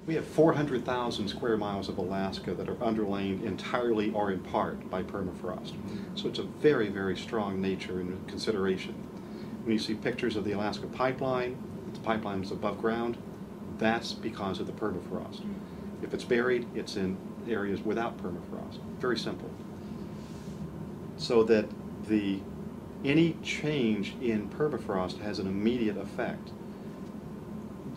We have 400,000 square miles of Alaska that are underlain entirely or in part by permafrost. So it's a very, very strong nature and consideration. When you see pictures of the Alaska pipeline, the pipeline is above ground, that's because of the permafrost. If it's buried, it's in areas without permafrost. Very simple. So that any change in permafrost has an immediate effect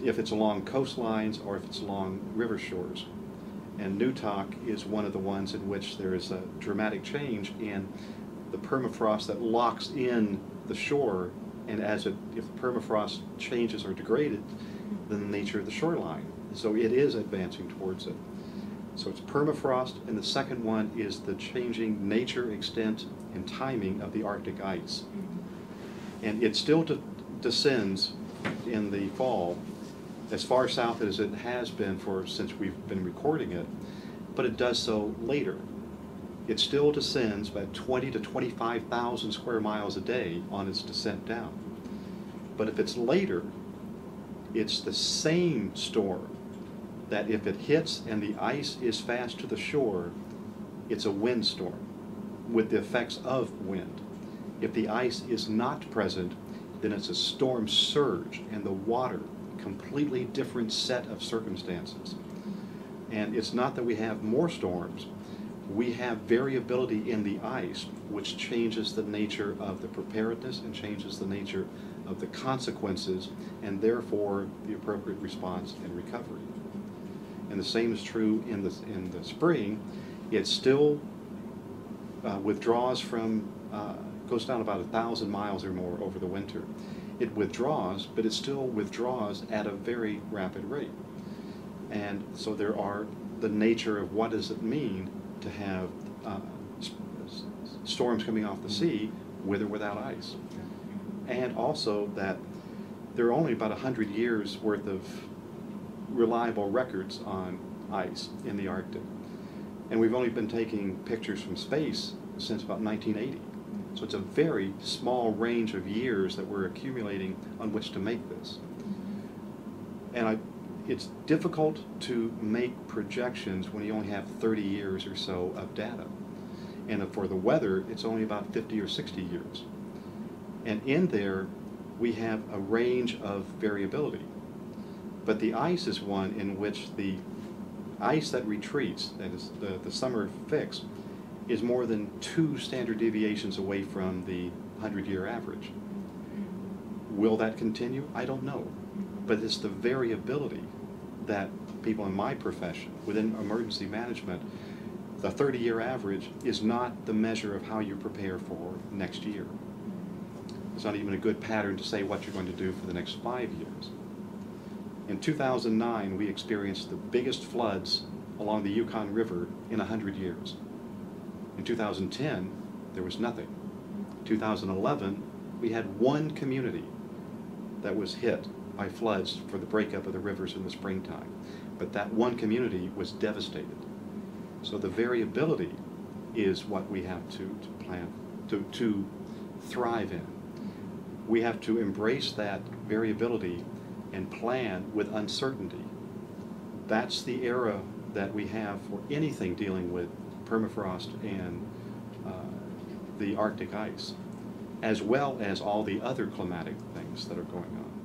if it's along coastlines or if it's along river shores. And Newtok is one of the ones in which there is a dramatic change in the permafrost that locks in the shore, and if the permafrost changes or degraded, then the nature of the shoreline. So it is advancing towards it. So it's permafrost, and the second one is the changing nature, extent, and timing of the Arctic ice. And it still descends in the fall as far south as it has been since we've been recording it, but it does so later. It still descends by 20 to 25,000 square miles a day on its descent down. But if it's later, it's the same storm that if it hits and the ice is fast to the shore, it's a windstorm with the effects of wind. If the ice is not present, then it's a storm surge, and the water, completely different set of circumstances. And it's not that we have more storms, we have variability in the ice, which changes the nature of the preparedness and changes the nature of the consequences, and therefore the appropriate response and recovery. And the same is true in the spring. It still withdraws from, goes down about 1,000 miles or more over the winter. It withdraws, but it still withdraws at a very rapid rate. And so there are the nature of what does it mean to have storms coming off the sea with or without ice. And also that there are only about 100 years worth of reliable records on ice in the Arctic. And we've only been taking pictures from space since about 1980. So it's a very small range of years that we're accumulating on which to make this. And it's difficult to make projections when you only have 30 years or so of data. And for the weather, it's only about 50 or 60 years. And in there, we have a range of variability. But the ice is one in which the ice that retreats, that is the summer fix, is more than 2 standard deviations away from the 100-year average. Will that continue? I don't know. But it's the variability that people in my profession, within emergency management, the 30-year average is not the measure of how you prepare for next year. It's not even a good pattern to say what you're going to do for the next 5 years. In 2009, we experienced the biggest floods along the Yukon River in 100 years. In 2010, there was nothing. 2011, we had one community that was hit by floods for the breakup of the rivers in the springtime. But that one community was devastated. So the variability is what we have to plan, to thrive in. We have to embrace that variability and plan with uncertainty. That's the era that we have for anything dealing with permafrost and the Arctic ice, as well as all the other climatic things that are going on.